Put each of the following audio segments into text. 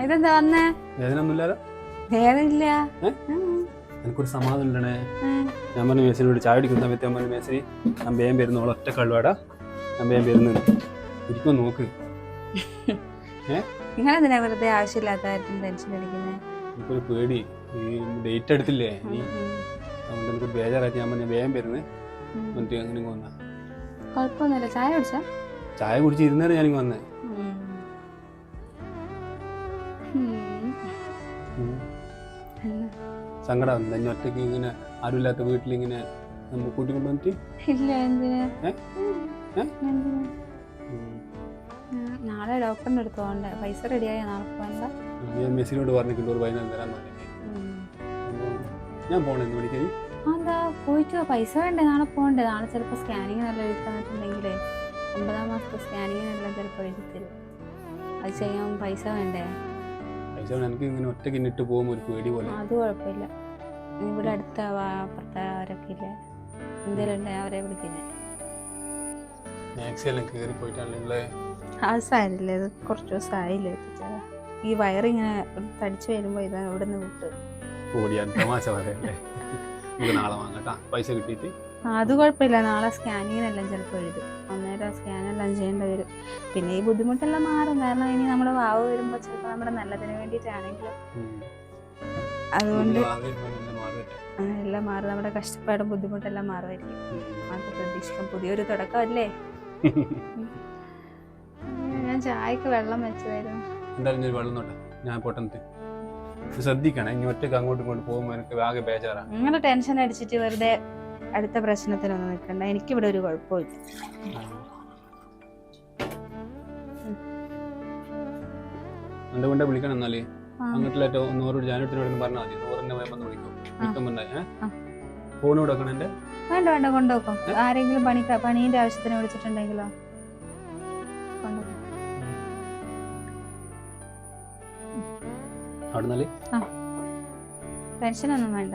ഇതെന്താ വന്നേ? വേദനയൊന്നുമില്ലല്ലോ? വേദനയില്ല. എനിക്കൊരു സമാധാനം ഇല്ലണേ. ഞാൻ പറഞ്ഞു മേസിനോട് ചായ കുടിക്കുന്ന സമയത്ത് ഞാൻ പറഞ്ഞു മേസിനി ഞാൻ വേഗം വരുന്നു, ഒറ്റ കള്ളുവാടാ, ഞാൻ വേഗം വരുന്നു. ഒരിക്കലും നോക്ക്. നിങ്ങളെന്തിനാ വെറുതെ ആവശ്യമില്ലാത്ത കാര്യത്തിന് ടെൻഷൻ അടിക്കുന്നത്? എനിക്കൊരു പേടി, ഈ ഡേറ്റ് എടുത്തില്ലേ നീ, അതുകൊണ്ട് എനിക്ക് ബേജാറായിട്ട് ഞാൻ പറഞ്ഞു വേഗം വരുന്നത്. എന്നിട്ട് അങ്ങനെ വന്ന കുഴപ്പമൊന്നുമില്ല. ചായ കുടിച്ചാ? ചായ കുടിച്ച് ഇരുന്നേരം ഞാനിങ്ങ് വന്നേ. സങ്കടം തന്നെ ഒറ്റയ്ക്ക് ഇങ്ങനെ ആരുമില്ലാത്ത വീട്ടിലിങ്ങനെ നമ്മൾ കൂട്ടിക്കൊണ്ട് വന്നിട്ട്. ഇല്ല, എന്തിനാ? നാളെ ഡോക്ടറിന്റെ അടുത്ത് പോകണ്ടേ? പൈസ റെഡിയായ നാളെ പോകണ്ട. മെസ്സിനോട് പറഞ്ഞിട്ടുണ്ട് ഒരു 15 തരാൻ പറഞ്ഞിട്ട്. ഞാൻ പോണേ വിളിക്കാൻ. എന്താ പോയിട്ട് പൈസ വേണ്ടേ? നാളെ പോകണ്ടേ? നാളെ ചിലപ്പോൾ സ്കാനിങ് നല്ല എഴുതി തന്നിട്ടുണ്ടെങ്കിലേ 9ാം മാസത്തെ സ്കാനിങ്ങിനെല്ലാം ചിലപ്പോൾ എഴുതി തരും. അത് ചെയ്യാൻ പൈസ വേണ്ടേ? പൈസ എനിക്ക് ഇങ്ങനെ ഒറ്റയ്ക്ക് ഇന്നിട്ട് പോകുമ്പോൾ ഒരു പേടി പോലെ. അത് കുഴപ്പമില്ല. ഇവിടെ അടുത്ത അപ്പുറത്തവരൊക്കെ ഇല്ലേ, എന്തെങ്കിലും ഉണ്ടെങ്കിൽ അവരെ വിളിക്കുന്നേ. മാക്സി എല്ലാം കയറി പോയിട്ടാണല്ലേ? ആ സാരില്ലേ, ഇത് കുറച്ച് ദിവസം ആയില്ലേ എത്തിച്ചാൽ. ഈ വയറിങ്ങനെ തടിച്ചു വരുമ്പോൾ ഇതാ ഇവിടെ നിന്ന് വിട്ട് ഓടിയാ തമാശ പറയല്ലേ. നമുക്ക് നാളെ വാങ്ങട്ടാ പൈസ കിട്ടിയിട്ട്. അത് കുഴപ്പമില്ല. നാളെ സ്കാനിങ്ങിനെല്ലാം ചിലപ്പോൾ എഴുതും. അന്നേരം സ്കാനെല്ലാം ചെയ്യേണ്ടി വരും. പിന്നെ ഈ ബുദ്ധിമുട്ടെല്ലാം മാറും. കാരണം ഇനി നമ്മുടെ വാവ് വരുമ്പോൾ ചിലപ്പോൾ നമ്മുടെ നല്ലതിന് വേണ്ടിയിട്ടാണെങ്കിലും അതുകൊണ്ട് എല്ലാം മാറും. നമ്മുടെ കഷ്ടപ്പാടും ബുദ്ധിമുട്ടെല്ലാം മാറുമായിരിക്കും. അത് പ്രതീക്ഷിക്കാം. പുതിയൊരു തുടക്കമല്ലേ? ഞാൻ ചായക്ക് വെള്ളം വെച്ചതായിരുന്നു. എന്തായാലും വെള്ളം നോട്ടെ, ഞാൻ പൊട്ടന്നിട്ട് ശ്രദ്ധിക്കണം. ഇനി ഒറ്റയ്ക്ക് അങ്ങോട്ടും ഇങ്ങോട്ട് പോകുമ്പോൾ എനിക്ക് ആകെ ബേജാറാണ്. അങ്ങനെ ടെൻഷൻ അടിച്ചിട്ട് വെറുതെ അടുത്ത പ്രശ്നത്തിനൊന്നും നിൽക്കണ്ട. എനിക്കിവിടെ ഒരു കുഴപ്പമില്ല. എന്തുകൊണ്ടാ വിളിക്കണം? എന്നാലേ അങ്ങോട്ടിലേറ്റോ നൂറോട് ജാനത്തിനോട് പറഞ്ഞാൽ മതി. നൂറിന്റെ വന്ന് വിളിക്കും. ഫോൺ കൊടുക്കണം. എന്റെ വേണ്ട വേണ്ട, കൊണ്ടുപോക്കും. ആരെങ്കിലും പണീന്റെ ആവശ്യത്തിന് വിളിച്ചിട്ടുണ്ടെങ്കിലോ അവിടെ ടെൻഷനൊന്നും വേണ്ട.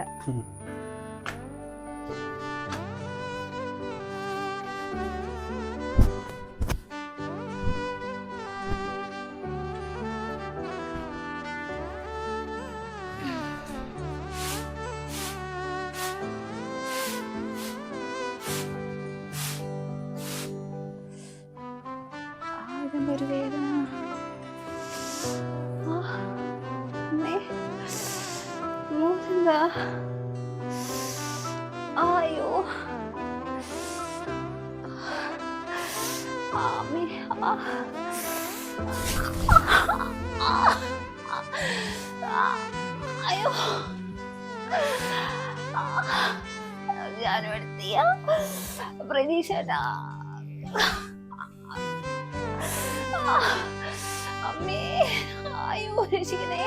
ഒരു വേദന. അയ്യോ, അയ്യോ, ഞാനും എടുത്തിയ പ്രതീക്ഷ. അമ്മേ, അയ്യോ രക്ഷിക്കണേ.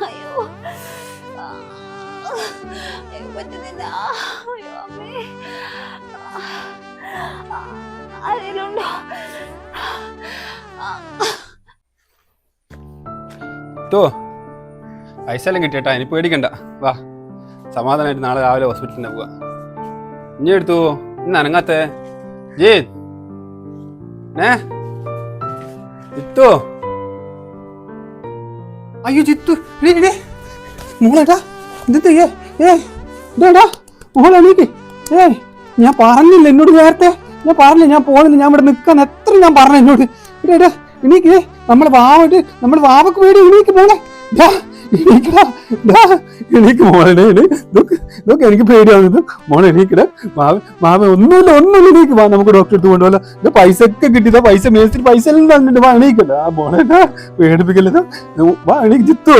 അയ്യോ അയ്യോ പറ്റുന്നില്ല. അയ്യോ അമ്മേ, ആരെങ്കിലും ഉണ്ടോ? പൈസ എല്ലാം കിട്ടിയേട്ടാ, ഇനി പേടിക്കണ്ട. വാ, സമാധാനമായിട്ട് നാളെ രാവിലെ ഹോസ്പിറ്റലിൽ പോവാ. ഇനി എടുത്തു ഇന്ന് അനങ്ങാത്തേ ജീത് ജിത്തു. അയ്യോ ജിത്തു, മോളേട്ടാ ഇതേടാ മോളെ എണീക്ക്. ഞാൻ പറഞ്ഞില്ല എന്നോട് നേരത്തെ, ഞാൻ പറഞ്ഞില്ല ഞാൻ പോകുന്നില്ല, ഞാൻ ഇവിടെ നിൽക്കാൻ എത്ര ഞാൻ പറഞ്ഞു എന്നോട്. ഇടേടാ എണീക്ക്, നമ്മളെ വാവക്ക് വേണ്ടി എണീക്ക് മോളെ. എനിക്ക് മോളെ ഇതൊക്കെ എനിക്ക് പേടിയാവുന്നത്. മോളെ എണീക്കട, മാമ ഒന്നുമില്ല എണീക്ക്. വാ, നമുക്ക് ഡോക്ടറെ അടുത്ത് കൊണ്ടുപോകാം. ഇത് പൈസ ഒക്കെ കിട്ടിയതാ, പൈസ മേടിച്ചിട്ട് പൈസ എല്ലാം തന്നിട്ട് വാ എണീക്കല്ല. ആ മോളെ പേടിപ്പിക്കല്ലത്. വാ എണീക്ക് ജിത്തു.